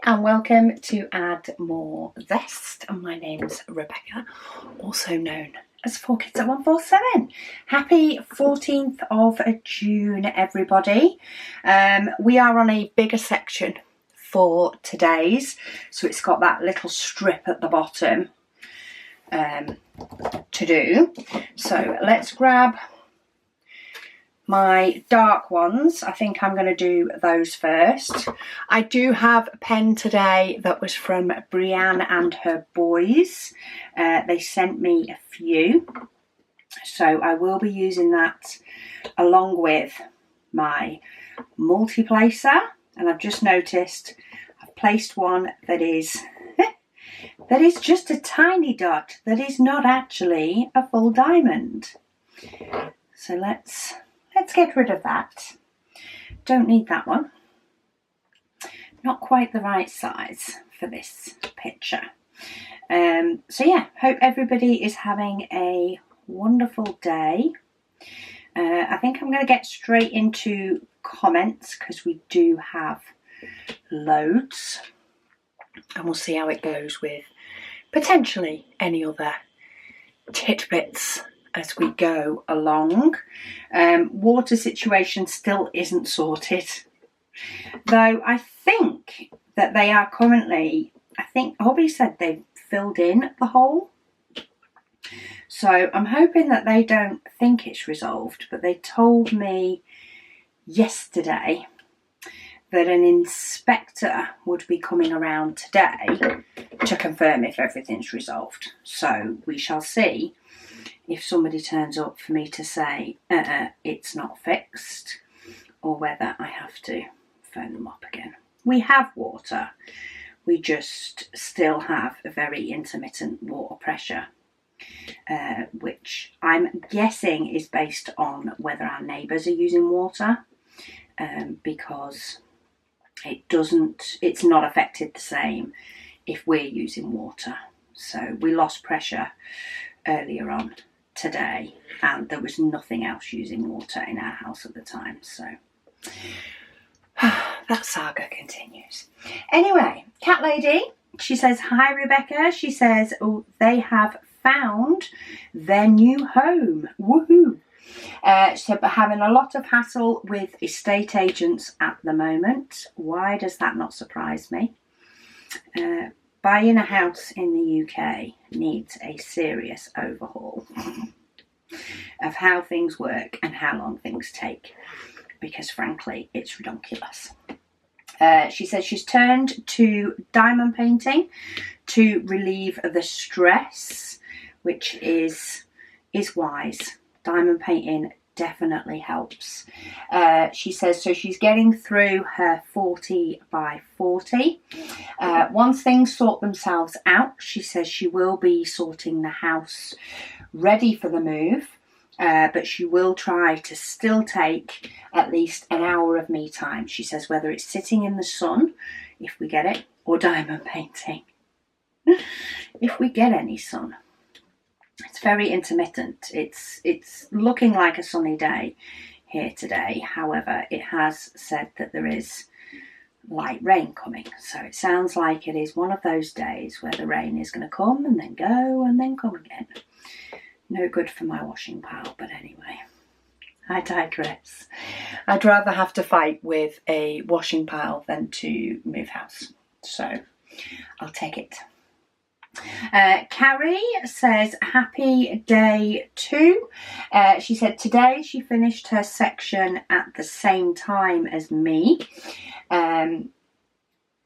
and welcome to Add More Zest. My name's Rebecca, also known as 4Kids at 147. Happy 14th of June, everybody. We are on a bigger section for today's, so it's got that little strip at the bottom to do. So let's grab my dark ones. I think I'm going to do those first. I do have a pen today that was from Brienne and her boys. They sent me a few, so I will be using that along with my multi-placer. And I've just noticed I've placed one that is that is just a tiny dot, that is not actually a full diamond. So let's get rid of that. Don't need that one. Not quite the right size for this picture. So yeah, hope everybody is having a wonderful day. I think I'm going to get straight into comments because we do have loads. And we'll see how it goes with potentially any other tidbits as we go along. Water situation still isn't sorted, though I think that they are currently, I think Hobby said they've filled in the hole, so I'm hoping that they don't think it's resolved, but they told me yesterday that an inspector would be coming around today to confirm if everything's resolved. So we shall see if somebody turns up for me to say it's not fixed, or whether I have to phone them up again. We have water, we just still have a very intermittent water pressure, which I'm guessing is based on whether our neighbours are using water, because it's not affected the same if we're using water. So we lost pressure earlier on today, and there was nothing else using water in our house at the time, so that saga continues. Anyway, Cat Lady, she says, hi Rebecca. She says, oh, they have found their new home. Woohoo. So but having a lot of hassle with estate agents at the moment. Why does that not surprise me? Buying a house in the UK needs a serious overhaul of how things work and how long things take, because frankly it's ridiculous. She says she's turned to diamond painting to relieve the stress, which is wise. Diamond painting definitely helps. She says so she's getting through her 40 by 40. Once things sort themselves out, she says she will be sorting the house ready for the move, but she will try to still take at least an hour of me time. She says whether it's sitting in the sun, if we get it, or diamond painting, if we get any sun. It's very intermittent. It's looking like a sunny day here today. However, it has said that there is light rain coming. So it sounds like it is one of those days where the rain is going to come and then go and then come again. No good for my washing pile, but anyway, I digress. I'd rather have to fight with a washing pile than to move house. So I'll take it. Carrie says happy day 2. She said today she finished her section at the same time as me.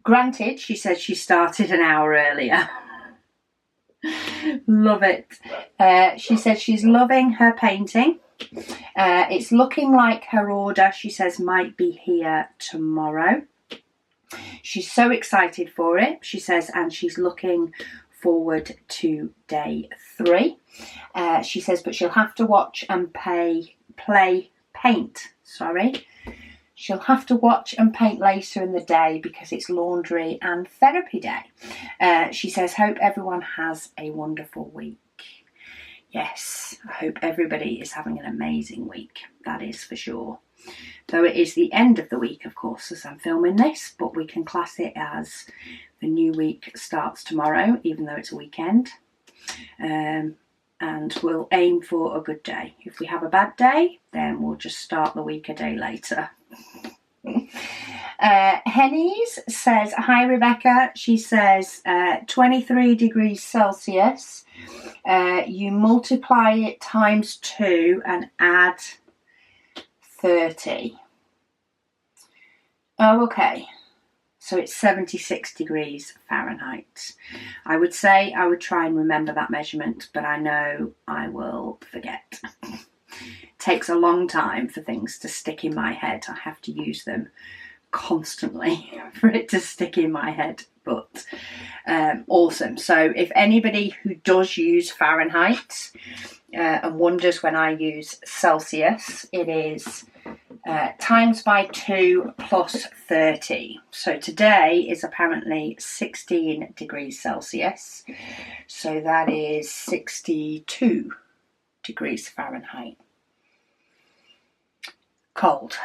Granted, she said she started an hour earlier. Love it. She said she's loving her painting. It's looking like her order, she says, might be here tomorrow. She's so excited for it, she says, and she's looking forward to day 3. She says, but she'll have to watch and paint. She'll have to watch and paint later in the day because it's laundry and therapy day. She says, hope everyone has a wonderful week. Yes, I hope everybody is having an amazing week. That is for sure. Though it is the end of the week, of course, as I'm filming this, but we can class it as the new week starts tomorrow, even though it's a weekend. And we'll aim for a good day. If we have a bad day, then we'll just start the week a day later. Henny's says, hi Rebecca. She says 23 degrees Celsius. You multiply it times 2 and add 30. Oh, okay. So it's 76 degrees Fahrenheit. I would say I would try and remember that measurement, but I know I will forget. It takes a long time for things to stick in my head. I have to use them constantly for it to stick in my head, but awesome. So if anybody who does use Fahrenheit and wonders when I use Celsius, it is times by 2 plus 30. So today is apparently 16 degrees Celsius, so that is 62 degrees Fahrenheit. Cold.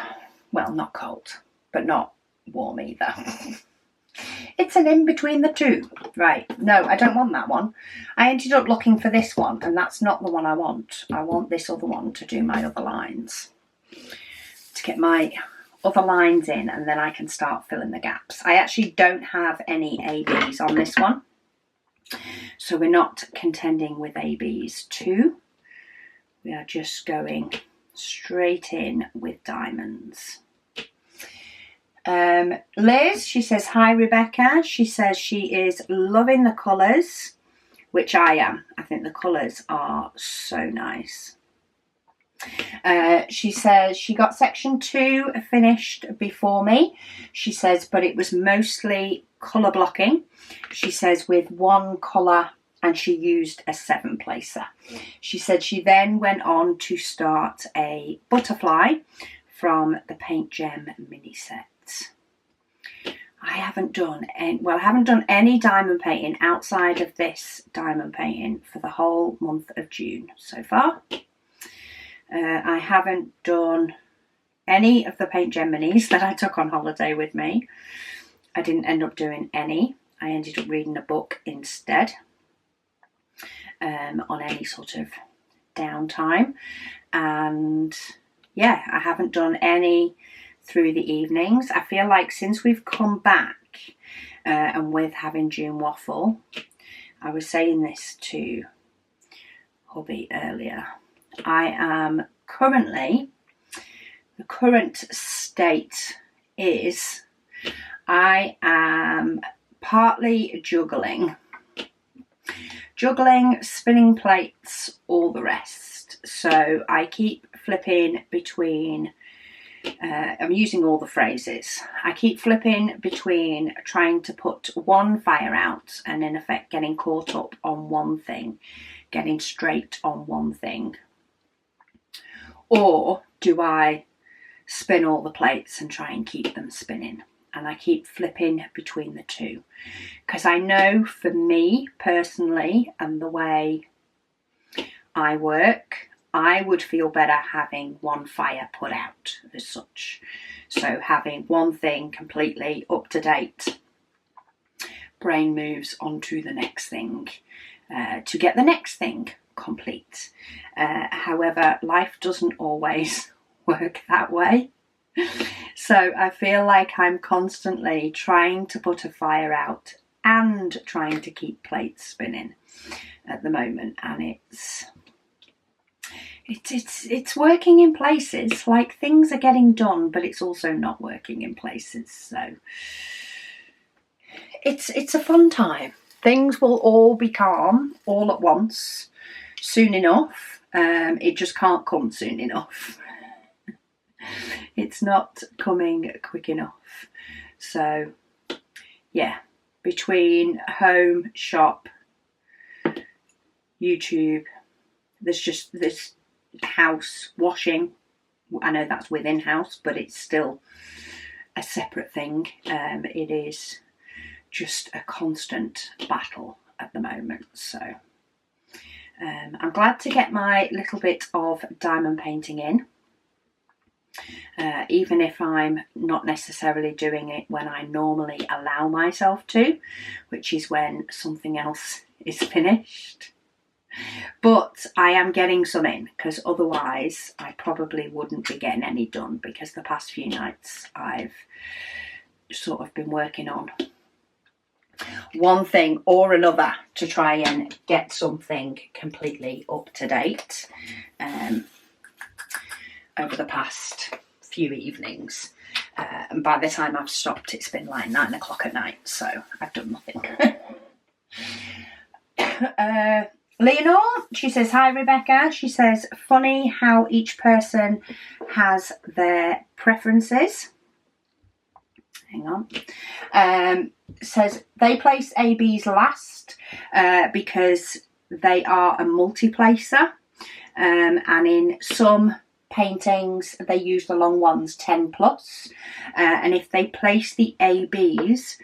Well, not cold, but not warm either. It's an in between the two. Right, no, I don't want that one. I ended up looking for this one, and that's not the one I want. I want this other one to do my other lines, to get my other lines in, and then I can start filling the gaps. I actually don't have any ABs on this one, so we're not contending with ABs 2. We are just going straight in with diamonds. Liz, she says, hi Rebecca. She says she is loving the colours, which I am. I think the colours are so nice. She says she got section 2 finished before me. She says, but it was mostly colour blocking. She says with one colour, and she used a 7 placer. She said she then went on to start a butterfly from the Paint Gem mini set. I haven't done any diamond painting outside of this diamond painting for the whole month of June so far. I haven't done any of the Paint Gem minis that I took on holiday with me. I didn't end up doing any. I ended up reading a book instead, on any sort of downtime. And yeah, I haven't done any through the evenings. I feel like since we've come back and with having June Waffle, I was saying this to hubby earlier, I am currently, the current state is I am partly juggling, spinning plates, all the rest. So I keep flipping between, I'm using all the phrases. I keep flipping between trying to put one fire out and in effect getting caught up on one thing, getting straight on one thing. Or do I spin all the plates and try and keep them spinning? And I keep flipping between the two. Because I know for me personally and the way I work, I would feel better having one fire put out as such. So having one thing completely up to date, brain moves on to the next thing to get the next thing complete. However, life doesn't always work that way. So I feel like I'm constantly trying to put a fire out and trying to keep plates spinning at the moment, and it's working in places. Like things are getting done, but it's also not working in places. So it's a fun time. Things will all be calm all at once soon enough. It just can't come soon enough. It's not coming quick enough. So yeah, between home, shop, YouTube, there's this house washing. I know that's within house, but it's still a separate thing. It is just a constant battle at the moment. So I'm glad to get my little bit of diamond painting in. even if I'm not necessarily doing it when I normally allow myself to, which is when something else is finished. But I am getting some in, because otherwise I probably wouldn't be getting any done, because the past few nights I've sort of been working on one thing or another to try and get something completely up to date over the past few evenings. And by the time I've stopped, it's been like 9 o'clock at night, so I've done nothing. Leonore, she says, hi Rebecca. She says, funny how each person has their preferences. Hang on. Says they place ABs last because they are a multi-placer, and in some paintings they use the long ones 10 plus, and if they place the ABs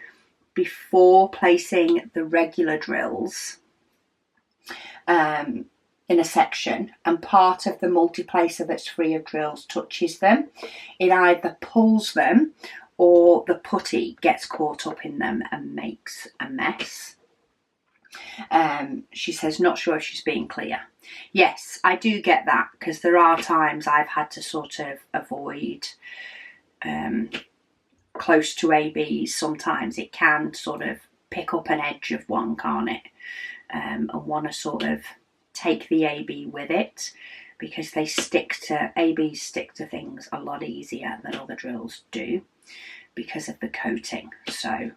before placing the regular drills in a section, and part of the multiplacer that's free of drills touches them, it either pulls them or the putty gets caught up in them and makes a mess. She says, not sure if she's being clear. Yes, I do get that, because there are times I've had to sort of avoid close to ABs. Sometimes it can sort of pick up an edge of one, can't it? And want to sort of take the AB with it, because ABs stick to things a lot easier than other drills do because of the coating. So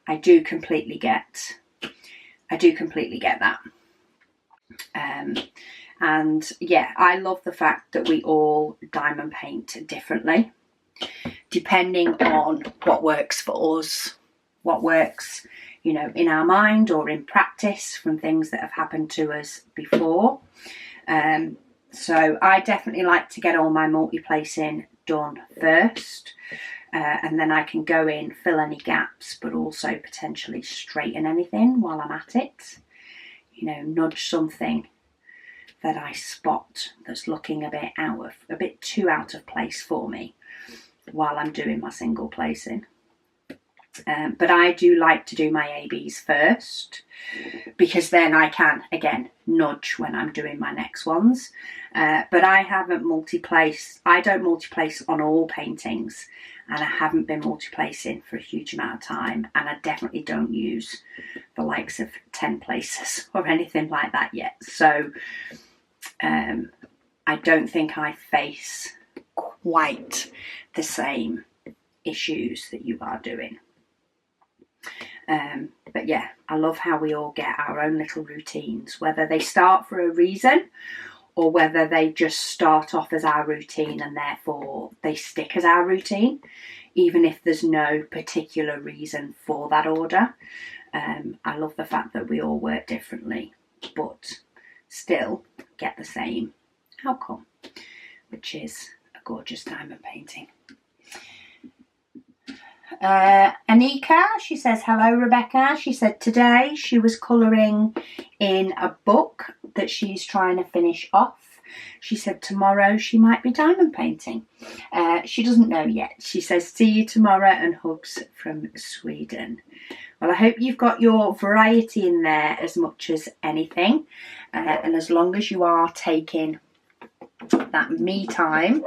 I do completely get that. And yeah, I love the fact that we all diamond paint differently, depending on what works for us, what works, you know, in our mind or in practice from things that have happened to us before. So I definitely like to get all my multi-placing done first, and then I can go in, fill any gaps, but also potentially straighten anything while I'm at it. You know, nudge something that I spot that's looking a bit too out of place for me while I'm doing my single placing. But I do like to do my ABs first, because then I can, again, nudge when I'm doing my next ones. But I don't multi-place on all paintings, and I haven't been multi-placing for a huge amount of time, and I definitely don't use the likes of 10 places or anything like that yet. So I don't think I face quite the same issues that you are doing. But yeah, I love how we all get our own little routines, whether they start for a reason or whether they just start off as our routine and therefore they stick as our routine, even if there's no particular reason for that order. I love the fact that we all work differently, but still get the same outcome, which is a gorgeous diamond painting. Anika, she says, hello Rebecca. She said today she was colouring in a book that she's trying to finish off. She said tomorrow she might be diamond painting. She doesn't know yet. She says, see you tomorrow and hugs from Sweden. Well, I hope you've got your variety in there as much as anything, and as long as you are taking that me time,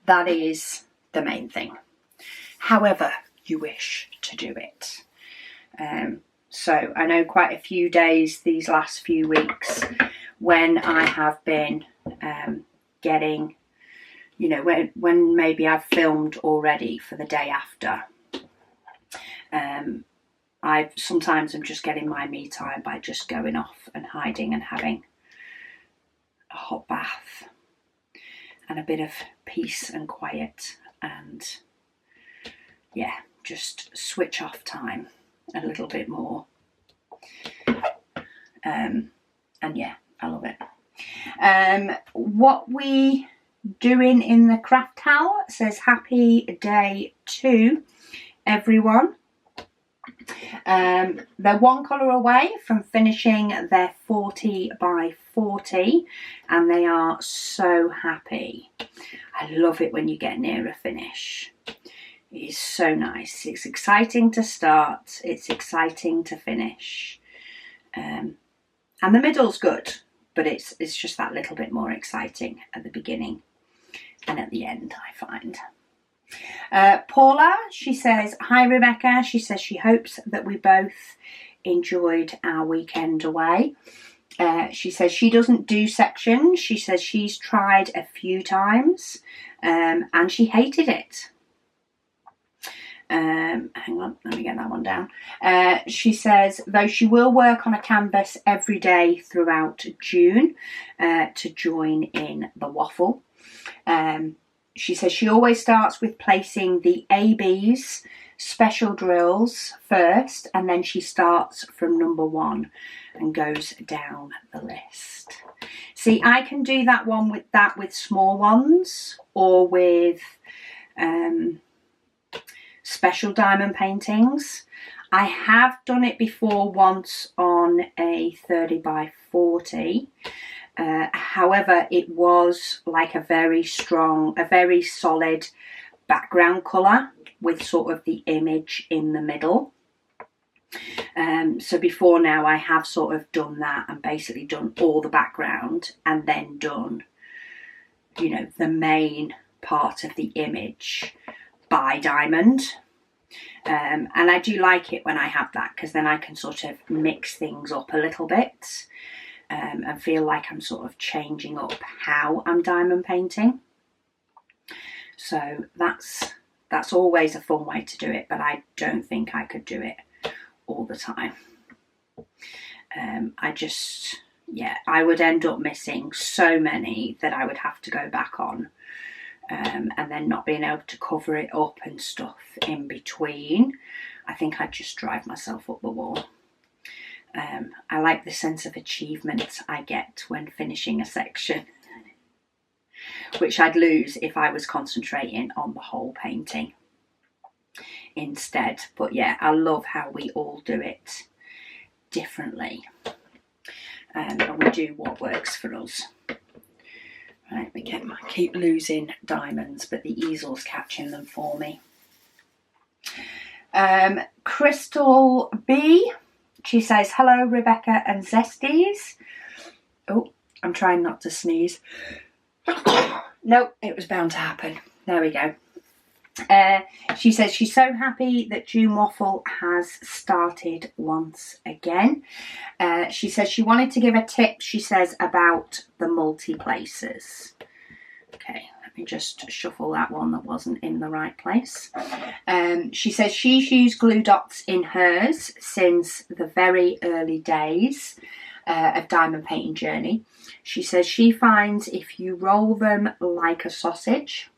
that is the main thing. However you wish to do it. So I know quite a few days these last few weeks when I have been getting, you know, when maybe I've filmed already for the day after, I sometimes am just getting my me time by just going off and hiding and having a hot bath and a bit of peace and quiet, and yeah, just switch off time a little bit more. And yeah, I love it. What we doing in the craft towel says happy day to everyone. They're one colour away from finishing their 40 by 40 and they are so happy. I love it when you get near a finish. It is so nice. It's exciting to start. It's exciting to finish. And the middle's good, but it's just that little bit more exciting at the beginning and at the end, I find. Paula, she says, hi Rebecca. She says she hopes that we both enjoyed our weekend away. She says she doesn't do sections. She says she's tried a few times and she hated it. Hang on, let me get that one down. She says, though she will work on a canvas every day throughout June to join in the Waffle. She says she always starts with placing the ABs, special drills first, and then she starts from number 1 and goes down the list. See, I can do that one with small ones or with special diamond paintings. I have done it before once on a 30 by 40. However, it was like a very solid background colour with sort of the image in the middle. So before now I have sort of done that and basically done all the background and then done, you know, the main part of the image by diamond. And I do like it when I have that, because then I can sort of mix things up a little bit and feel like I'm sort of changing up how I'm diamond painting. So that's always a fun way to do it, but I don't think I could do it all the time. I would end up missing so many that I would have to go back on. And then not being able to cover it up and stuff in between, I think I'd just drive myself up the wall. I like the sense of achievement I get when finishing a section, which I'd lose if I was concentrating on the whole painting instead. But yeah, I love how we all do it differently, and we do what works for us. Right, I keep losing diamonds, but the easel's catching them for me. Crystal B, she says, hello Rebecca and Zesties. Oh, I'm trying not to sneeze. Nope, it was bound to happen. There we go. She says she's so happy that June Waffle has started once again. She says she wanted to give a tip, she says, about the multi-places. Okay, let me just shuffle that one that wasn't in the right place. She says she's used glue dots in hers since the very early days of diamond painting journey. She says she finds if you roll them like a sausage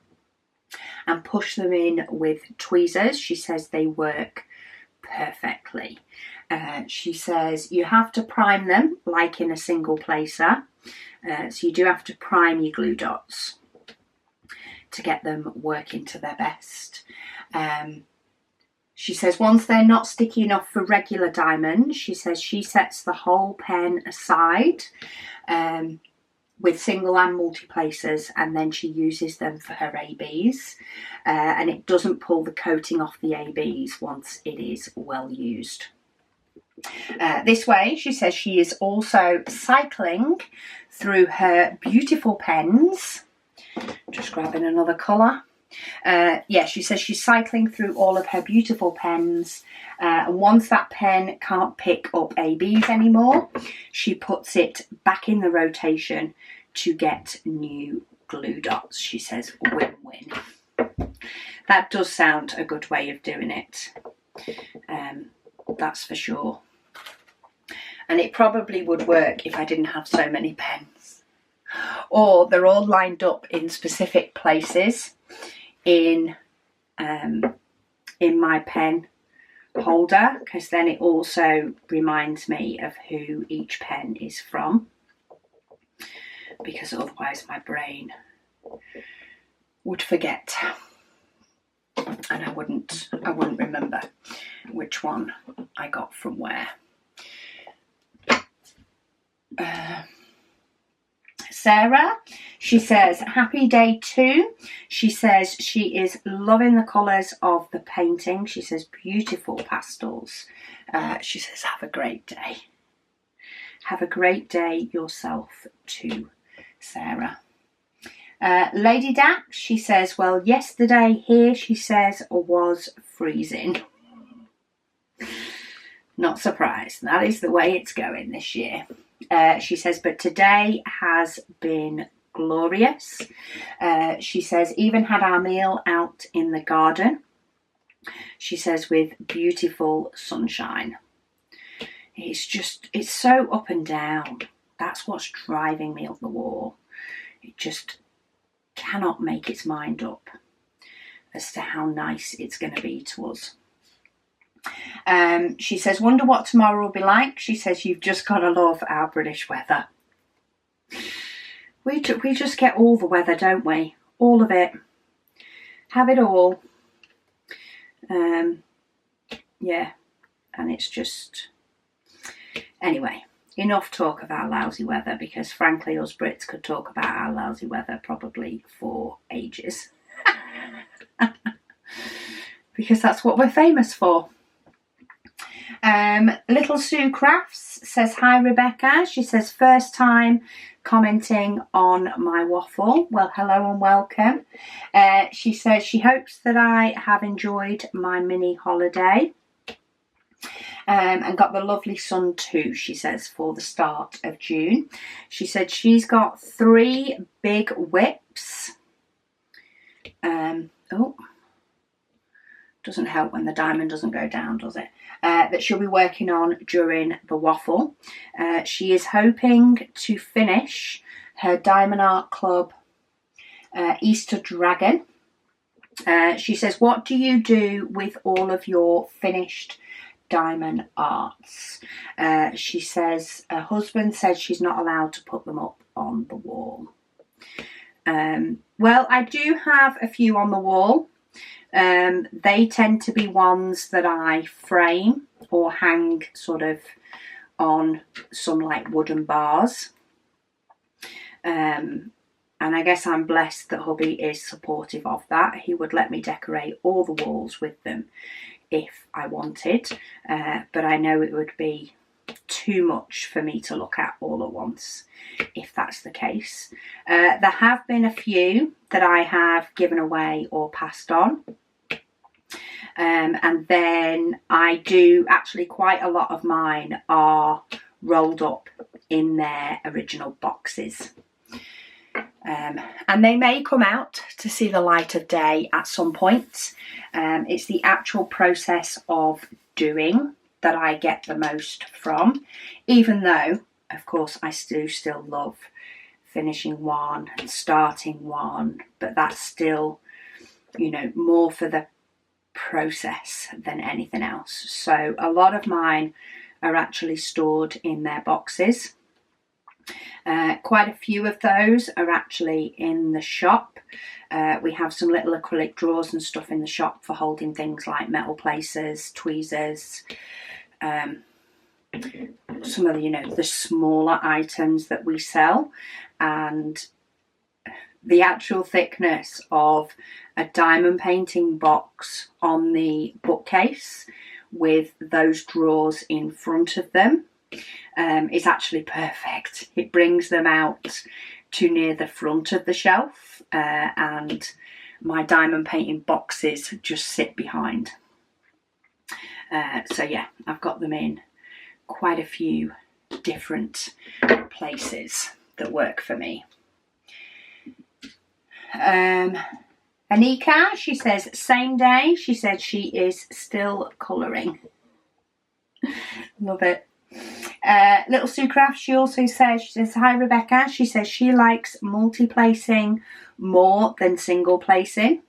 and push them in with tweezers, she says they work perfectly. She says you have to prime them like in a single placer. So you do have to prime your glue dots to get them working to their best. She says once they're not sticky enough for regular diamonds, she says she sets the whole pen aside with single and multi-placers, and then she uses them for her ABs, and it doesn't pull the coating off the ABs once it is well used. This way, she says she is also cycling through her beautiful pens. Just grabbing another colour. Yeah, she says she's cycling through all of her beautiful pens, and once that pen can't pick up ABs anymore, she puts it back in the rotation to get new glue dots. She says win-win. That does sound a good way of doing it, that's for sure. And it probably would work if I didn't have so many pens, or they're all lined up in specific places in my pen holder, because then it also reminds me of who each pen is from, because otherwise my brain would forget and I wouldn't remember which one I got from where. Sarah. She says, happy day 2. She says she is loving the colours of the painting. She says, beautiful pastels. She says, have a great day. Have a great day yourself too, Sarah. Lady DAC, she says, well, yesterday here, she says, was freezing. Not surprised. That is the way it's going this year. She says, but today has been glorious. She says, even had our meal out in the garden. She says, with beautiful sunshine. It's so up and down. That's what's driving me up the wall. It just cannot make its mind up as to how nice it's going to be to us. She says, wonder what tomorrow will be like. She says, you've just got to love our British weather. We just get all the weather, don't we? All of it. Have it all. Yeah. And it's just... Anyway, enough talk of our lousy weather, because frankly us Brits could talk about our lousy weather probably for ages. Because that's what we're famous for. Little Sue Crafts says, hi Rebecca. She says, first time commenting on my waffle. Well, hello and welcome. She says she hopes that I have enjoyed my mini holiday. And got the lovely sun too, she says, for the start of June. She said she's got 3 big whips. Doesn't help when the diamond doesn't go down, does it? That she'll be working on during the waffle. She is hoping to finish her Diamond Art Club Easter Dragon. She says, what do you do with all of your finished diamond arts? She says her husband says she's not allowed to put them up on the wall. Well, I do have a few on the wall. They tend to be ones that I frame or hang sort of on some like wooden bars. And I guess I'm blessed that hubby is supportive of that. He would let me decorate all the walls with them if I wanted, but I know it would be too much for me to look at all at once if that's the case. There have been a few that I have given away or passed on, and then I do actually quite a lot of mine are rolled up in their original boxes. And they may come out to see the light of day at some point. It's the actual process of doing that I get the most from, even though, of course, I do still love finishing one and starting one, but that's still, you know, more for the process than anything else. So a lot of mine are actually stored in their boxes. Quite a few of those are actually in the shop. We have some little acrylic drawers and stuff in the shop for holding things like metal placers, tweezers, some of the, you know, the smaller items that we sell. And the actual thickness of a diamond painting box on the bookcase with those drawers in front of them is actually perfect. It brings them out to near the front of the shelf, and my diamond painting boxes just sit behind. So yeah, I've got them in quite a few different places that work for me. Anika, she says, same day. She said she is still colouring. Love it. Little Sue Craft, she also says, she says, hi Rebecca. She says she likes multi-placing more than single placing.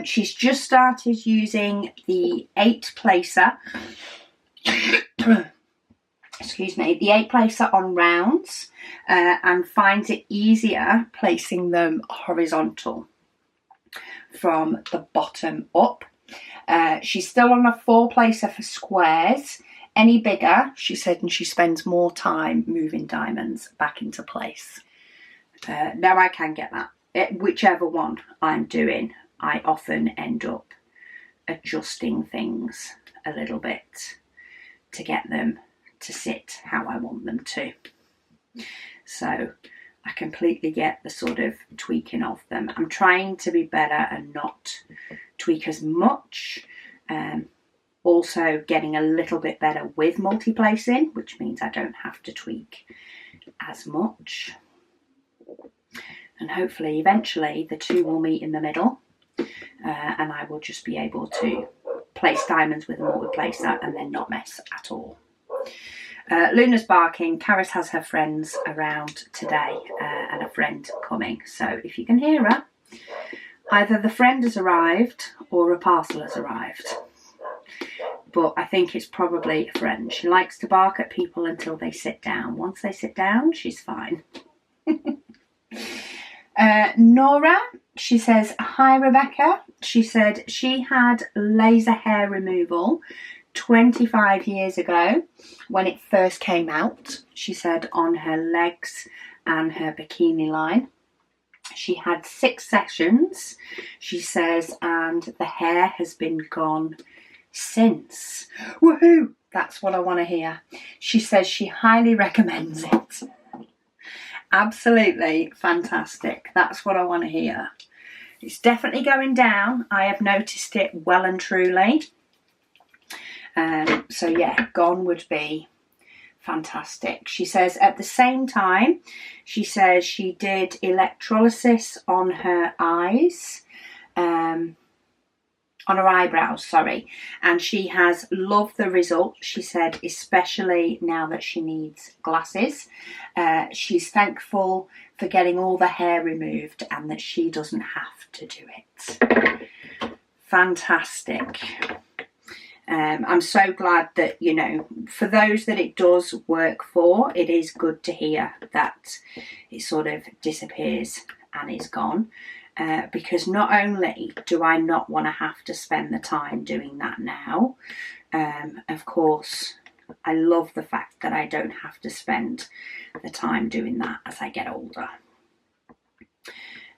She's just started using the 8 placer. Excuse me, the 8 placer on rounds, and finds it easier placing them horizontal from the bottom up. She's still on a 4 placer for squares. Any bigger, she said, and she spends more time moving diamonds back into place. Now I can get that. Whichever one I'm doing, I often end up adjusting things a little bit to get them to sit how I want them to. So I completely get the sort of tweaking of them. I'm trying to be better and not tweak as much. Also getting a little bit better with multi-placing, which means I don't have to tweak as much. And hopefully eventually the two will meet in the middle, and I will just be able to place diamonds with a multi-placer and then not mess at all. Luna's barking. Karis has her friends around today and a friend coming. So if you can hear her, either the friend has arrived or a parcel has arrived. But I think it's probably a friend. She likes to bark at people until they sit down. Once they sit down, she's fine. Nora, she says, hi Rebecca. She said she had laser hair removal 25 years ago when it first came out. She said on her legs and her bikini line. She had 6 sessions, she says, and the hair has been gone since. Woohoo! That's what I want to hear. She says she highly recommends it. Absolutely fantastic. That's what I want to hear. It's definitely going down. I have noticed it well and truly. So yeah, gone would be fantastic. She says at the same time, she says she did electrolysis on her eyes, on her eyebrows, sorry, and she has loved the result. She said, especially now that she needs glasses. She's thankful for getting all the hair removed and that she doesn't have to do it. Fantastic. I'm so glad that, you know, for those that it does work for, it is good to hear that it sort of disappears and is gone. Because not only do I not want to have to spend the time doing that now, of course, I love the fact that I don't have to spend the time doing that as I get older.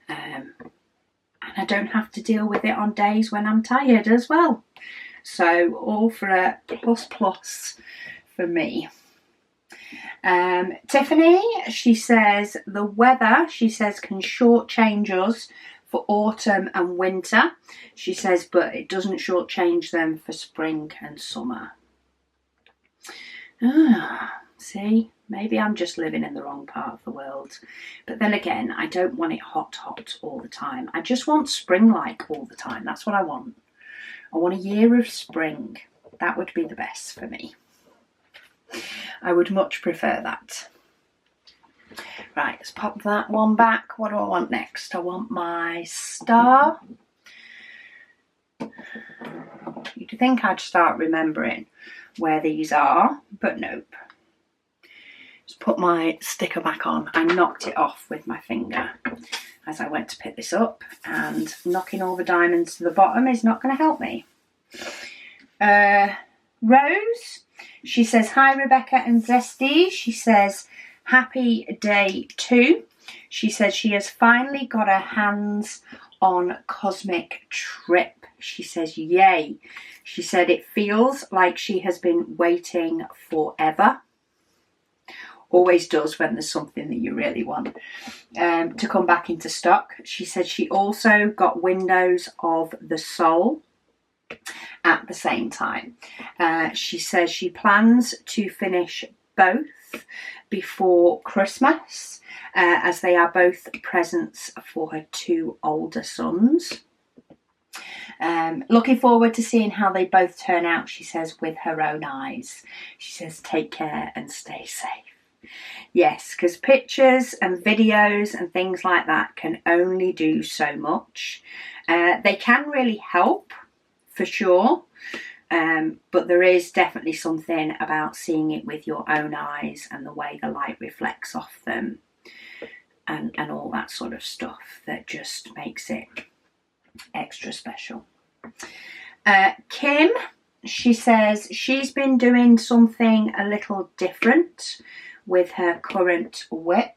And I don't have to deal with it on days when I'm tired as well. So all for a plus for me. Tiffany, she says the weather, she says, can shortchange us for autumn and winter. She says, but it doesn't shortchange them for spring and summer. See, maybe I'm just living in the wrong part of the world. But then again, I don't want it hot all the time. I just want spring-like all the time. That's what I want. I want a year of spring. That would be the best for me. I would much prefer that. Right, let's pop that one back. What do I want next? I want my star. You'd think I'd start remembering where these are, but nope. Just put my sticker back on. I knocked it off with my finger as I went to pick this up, and knocking all the diamonds to the bottom is not going to help me. Rose, she says, hi Rebecca and Zesty. She says, happy day 2. She says she has finally got her hands on Cosmic Trip. She says, yay. She said it feels like she has been waiting forever. Always does when there's something that you really want to come back into stock. She said she also got Windows of the Soul at the same time. She says she plans to finish both before Christmas, as they are both presents for her 2 older sons. Looking forward to seeing how they both turn out, she says, with her own eyes. She says, take care and stay safe. Yes, because pictures and videos and things like that can only do so much. They can really help, for sure. But there is definitely something about seeing it with your own eyes and the way the light reflects off them and all that sort of stuff that just makes it extra special. Kim, she says she's been doing something a little different with her current whip.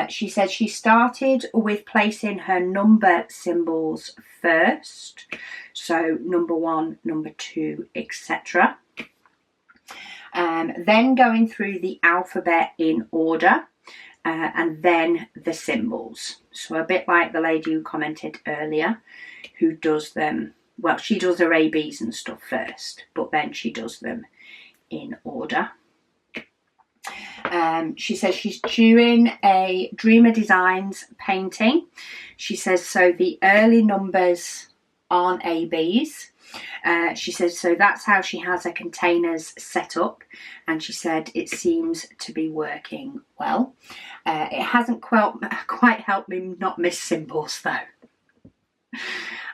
She said she started with placing her number symbols first, so number 1, number 2, etc. Then going through the alphabet in order, and then the symbols. So a bit like the lady who commented earlier, who does them, well, she does her ABs and stuff first, but then she does them in order. She says she's doing a Dreamer Designs painting. She says, so the early numbers aren't ABs. She says, so that's how she has her containers set up. And she said, it seems to be working well. It hasn't quite helped me not miss symbols though.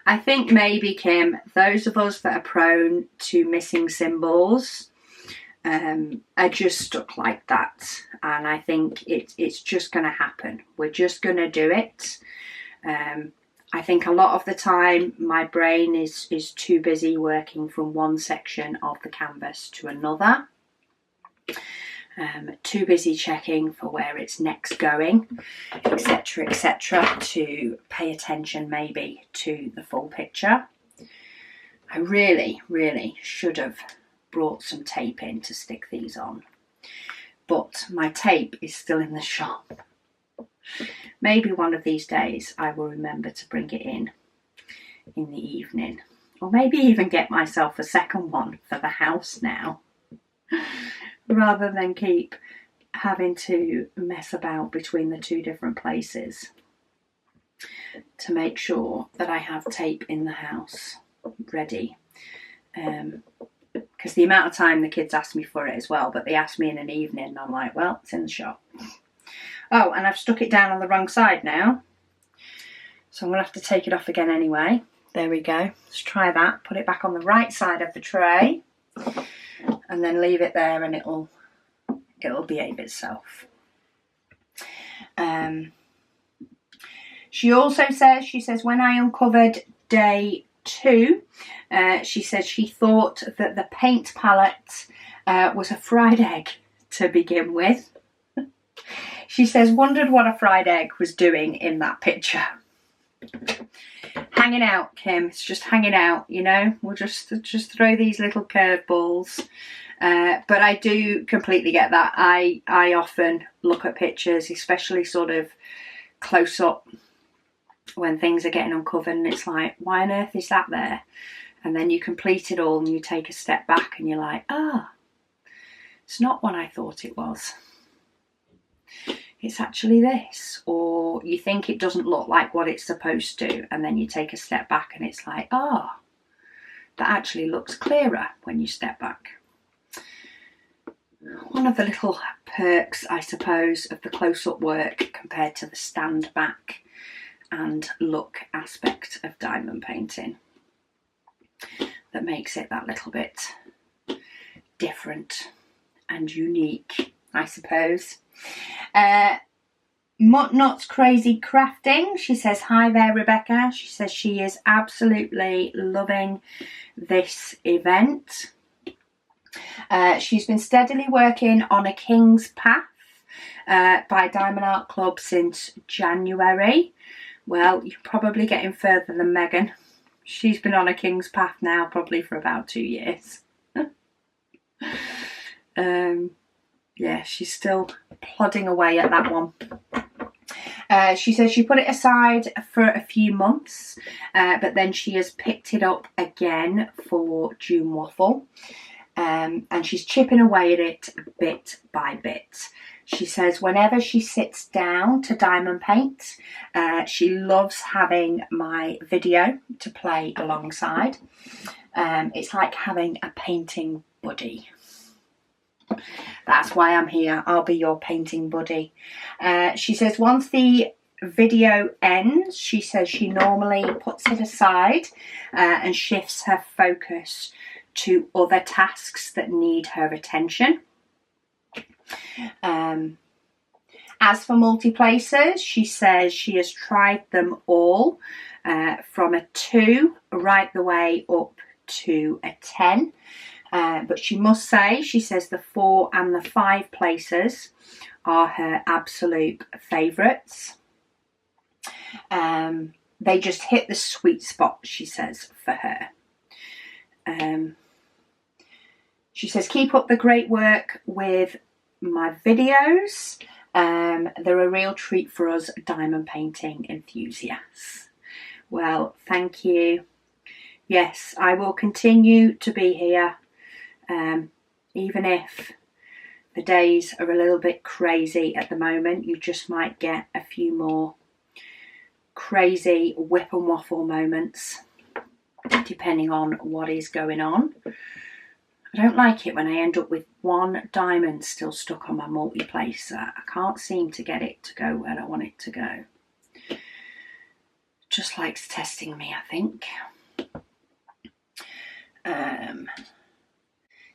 I think maybe, Kim, those of us that are prone to missing symbols are just stuck like that, and I think it's just going to happen. We're just going to do it. I think a lot of the time my brain is too busy working from one section of the canvas to another, too busy checking for where it's next going, etc, etc, to pay attention maybe to the full picture. I really should have brought some tape in to stick these on, but my tape is still in the shop. Maybe one of these days I will remember to bring it in the evening, or maybe even get myself a second one for the house now, rather than keep having to mess about between the two different places, to make sure that I have tape in the house ready. Because the amount of time the kids ask me for it as well, but they ask me in an evening and I'm like, well, it's in the shop. Oh, and I've stuck it down on the wrong side now, so I'm going to have to take it off again anyway. There we go. Let's try that. Put it back on the right side of the tray and then leave it there, and it'll behave itself. She also says, when I uncovered day 2, she says she thought that the paint palette was a fried egg to begin with. She says, wondered what a fried egg was doing in that picture. Hanging out, Kim. It's just hanging out, you know. We'll just throw these little curveballs. But I do completely get that. I often look at pictures, especially sort of close up, when things are getting uncovered, and it's like, why on earth is that there? And then you complete it all and you take a step back and you're like, it's not what I thought it was. It's actually this. Or you think it doesn't look like what it's supposed to, and then you take a step back and it's like, that actually looks clearer when you step back. One of the little perks, I suppose, of the close-up work compared to the stand back and look aspect of diamond painting that makes it that little bit different and unique, I suppose. Not Crazy Crafting, she says, hi there Rebecca. She says she is absolutely loving this event. She's been steadily working on a King's Path by Diamond Art Club since January. Well, you're probably getting further than Megan. She's been on a King's Path now probably for about 2 years. Yeah, she's still plodding away at that one. She says she put it aside for a few months, but then she has picked it up again for June Waffle. And she's chipping away at it bit by bit. She says whenever she sits down to diamond paint, she loves having my video to play alongside. It's like having a painting buddy. That's why I'm here. I'll be your painting buddy. She says once the video ends, she says she normally puts it aside and shifts her focus to other tasks that need her attention. As for multi-placers, she says she has tried them all from a 2 right the way up to a 10. But she must say, she says the 4 and the 5 places are her absolute favourites. They just hit the sweet spot, she says, for her. She says, keep up the great work with my videos. They're a real treat for us diamond painting enthusiasts. Well, thank you. Yes, I will continue to be here, even if the days are a little bit crazy at the moment. You just might get a few more crazy whip and waffle moments, depending on what is going on. I don't like it when I end up with one diamond still stuck on my multi-placer. I can't seem to get it to go where I want it to go. Just likes testing me, I think.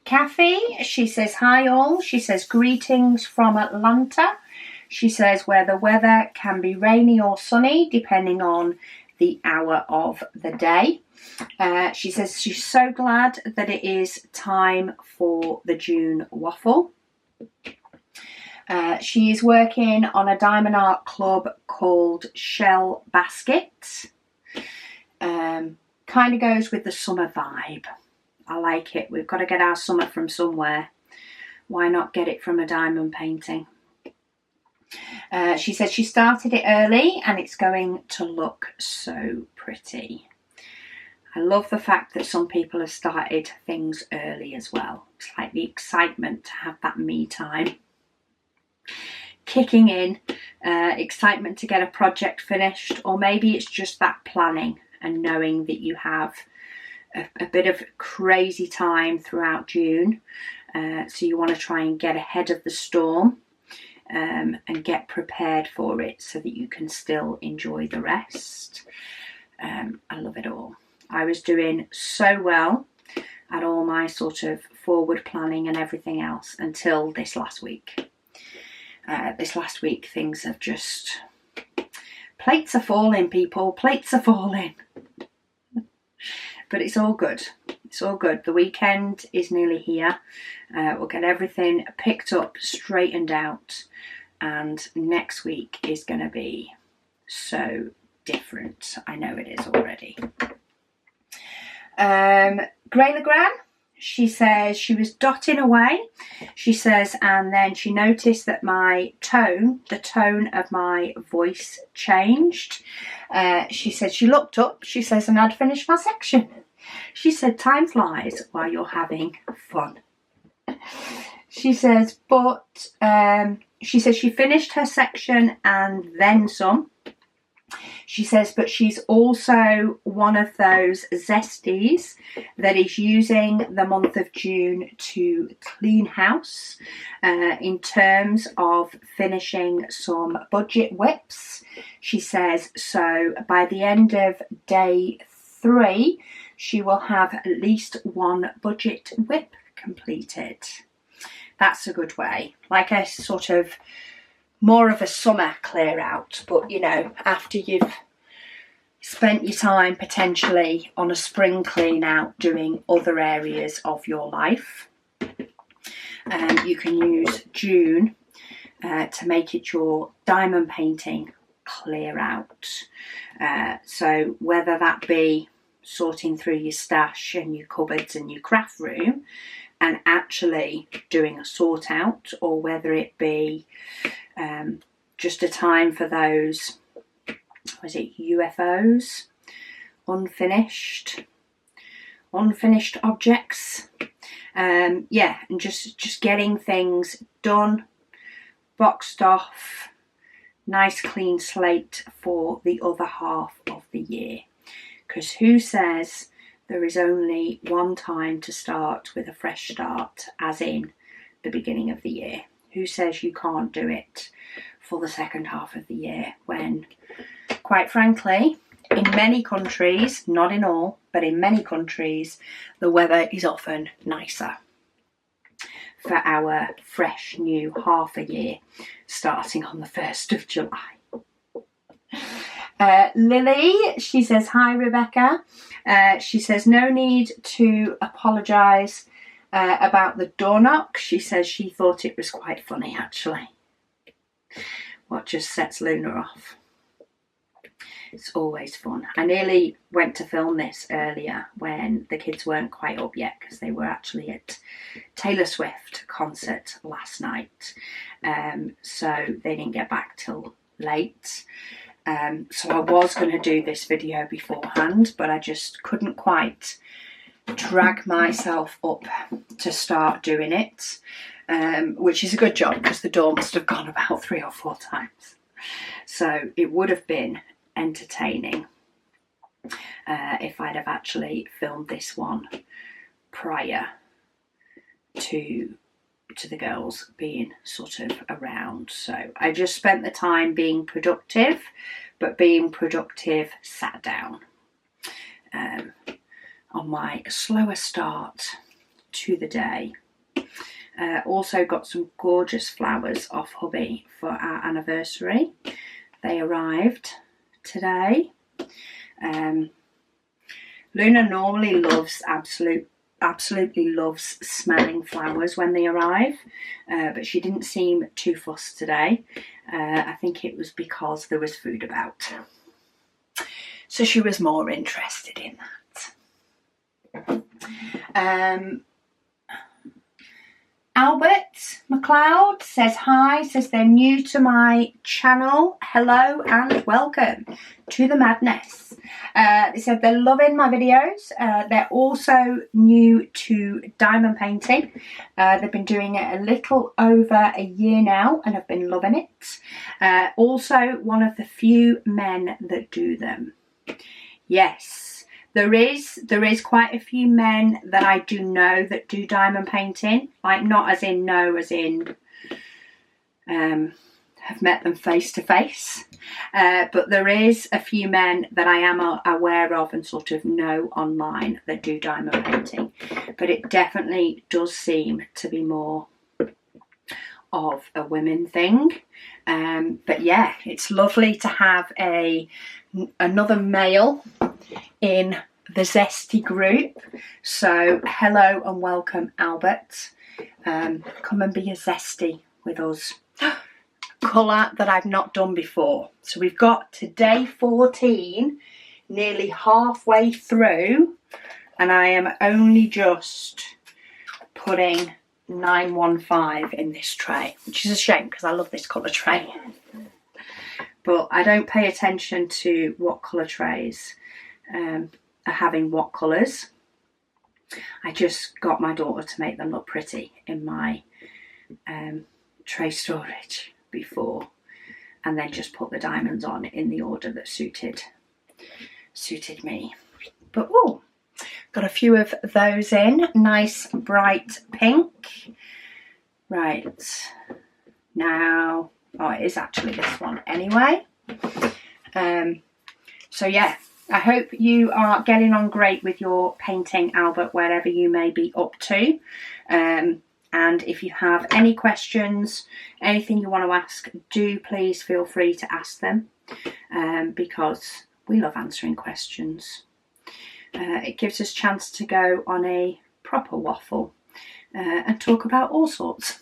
Kathy, she says, hi all. She says, greetings from Atlanta. She says, where the weather can be rainy or sunny, depending on the hour of the day. She says she's so glad that it is time for the June waffle. She is working on a diamond art club called Shell Basket. Kind of goes with the summer vibe. I like it. We've got to get our summer from somewhere. Why not get it from a diamond painting? She says she started it early and it's going to look so pretty. I love the fact that some people have started things early as well. It's like the excitement to have that me time kicking in, excitement to get a project finished, or maybe it's just that planning and knowing that you have a bit of crazy time throughout June, so you want to try and get ahead of the storm and get prepared for it so that you can still enjoy the rest. I love it all. I was doing so well at all my sort of forward planning and everything else until this last week. This last week things have just... plates are falling, people. Plates are falling. But it's all good. It's all good. The weekend is nearly here. We'll get everything picked up, straightened out. And next week is going to be so different. I know it is already. Grey Legrand, she says she was dotting away. She says, and then she noticed that my tone, the tone of my voice changed. She said she looked up, she says, and I'd finished my section. She said, time flies while you're having fun. She says, but she says she finished her section and then some. She says, but she's also one of those zesties that is using the month of June to clean house in terms of finishing some budget whips. She says, so by the end of day 3, she will have at least one budget whip completed. That's a good way. Like a sort of more of a summer clear out, but you know, after you've spent your time potentially on a spring clean out doing other areas of your life, you can use June to make it your diamond painting clear out. So whether that be sorting through your stash and your cupboards and your craft room and actually doing a sort out, or whether it be just a time for those, was it UFOs, unfinished objects, yeah, and just getting things done, boxed off, nice clean slate for the other half of the year. Because who says there is only one time to start with a fresh start, as in the beginning of the year? Who says you can't do it for the second half of the year when, quite frankly, in many countries, not in all, but in many countries, the weather is often nicer for our fresh new half a year starting on the 1st of July. Lily, she says, hi Rebecca. She says, no need to apologise about the door knock. She says she thought it was quite funny actually. What just sets Luna off. It's always fun. I nearly went to film this earlier when the kids weren't quite up yet because they were actually at Taylor Swift concert last night. So they didn't get back till late. So I was going to do this video beforehand, but I just couldn't quite drag myself up to start doing it, which is a good job because the door must have gone about 3 or 4 times. So it would have been entertaining if I'd have actually filmed this one prior to the girls being sort of around. So I just spent the time being productive, but being productive sat down on my slower start to the day. Also got some gorgeous flowers off hubby for our anniversary. They arrived today. Luna normally loves, absolutely loves smelling flowers when they arrive, but she didn't seem too fussed today. I think it was because there was food about, so she was more interested in that. Albert McLeod says hi, says they're new to my channel. Hello and welcome to the madness. They said they're loving my videos. They're also new to diamond painting. They've been doing it a little over a year now and have been loving it. Also one of the few men that do them. Yes. There is quite a few men that I do know that do diamond painting, like not as in know, as in have met them face to face. But there is a few men that I am aware of and sort of know online that do diamond painting. But it definitely does seem to be more of a women thing. But yeah, it's lovely to have another male in the Zesty group. So hello and welcome, Albert. Come and be a Zesty with us. Colour that I've not done before. So we've got to day 14, nearly halfway through, and I am only just putting 915 in this tray, which is a shame because I love this colour tray. But I don't pay attention to what colour trays are having what colours. I just got my daughter to make them look pretty in my tray storage before, and then just put the diamonds on in the order that suited me. But oh, got a few of those in. Nice bright pink. Right, now, oh, it is actually this one anyway. So yeah, I hope you are getting on great with your painting, Albert, wherever you may be up to. And if you have any questions, anything you want to ask, do please feel free to ask them, because we love answering questions. It gives us a chance to go on a proper waffle and talk about all sorts.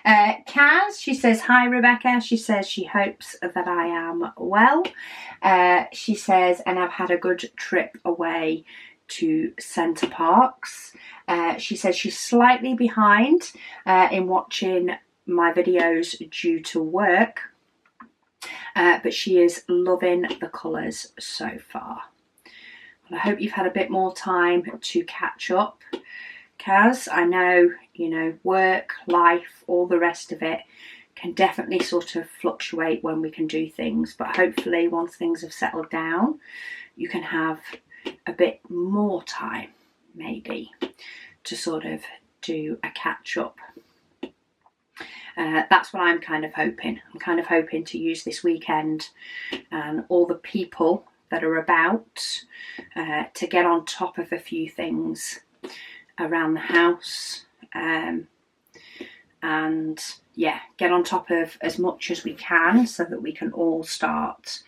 Kaz, she says, hi Rebecca. She says she hopes that I am well. She says, and I've had a good trip away to Center Parks. She says she's slightly behind in watching my videos due to work, but she is loving the colours so far. Well, I hope you've had a bit more time to catch up, Kaz. I know, you know, work, life, all the rest of it can definitely sort of fluctuate when we can do things, but hopefully once things have settled down, you can have a bit more time maybe to sort of do a catch up. That's what I'm kind of hoping. I'm kind of hoping to use this weekend and all the people that are about to get on top of a few things around the house, and yeah, get on top of as much as we can so that we can all start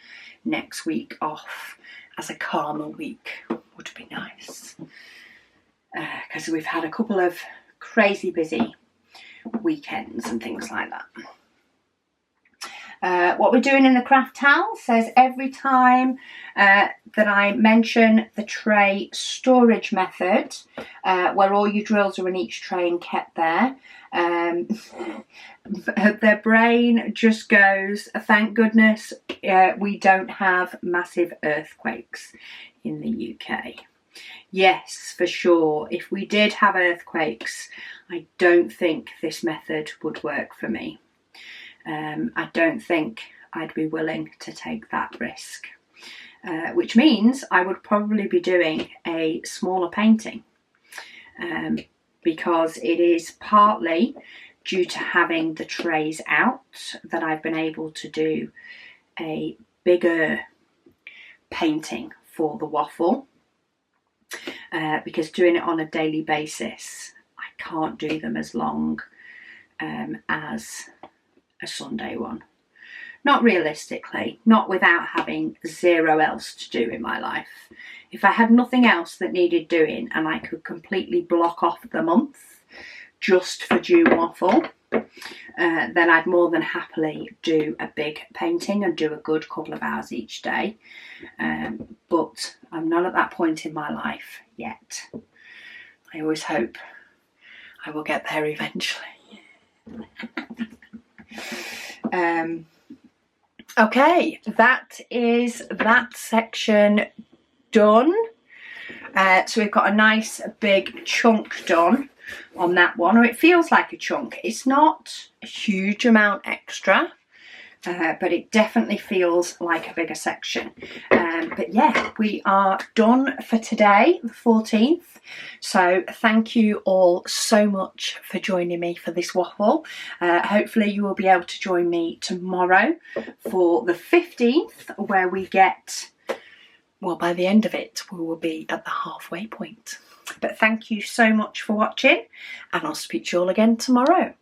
next week off as a calmer week. Would be nice, because we've had a couple of crazy busy weekends and things like that. What we're doing in the craft towel says every time that I mention the tray storage method, where all your drills are in each tray and kept there, their brain just goes, thank goodness we don't have massive earthquakes in the UK. Yes, for sure. If we did have earthquakes, I don't think this method would work for me. I don't think I'd be willing to take that risk, which means I would probably be doing a smaller painting, because it is partly due to having the trays out that I've been able to do a bigger painting for the waffle, because doing it on a daily basis, I can't do them as long as a Sunday one. Not realistically, not without having zero else to do in my life. If I had nothing else that needed doing and I could completely block off the month just for June waffle, then I'd more than happily do a big painting and do a good couple of hours each day. But I'm not at that point in my life yet. I always hope I will get there eventually. Okay, that is that section done. So we've got a nice big chunk done on that one, or it feels like a chunk. It's not a huge amount extra, but it definitely feels like a bigger section. But yeah, we are done for today, the 14th. So thank you all so much for joining me for this waffle. Hopefully you will be able to join me tomorrow for the 15th, where we get, well, by the end of it, we will be at the halfway point. But thank you so much for watching, and I'll speak to you all again tomorrow.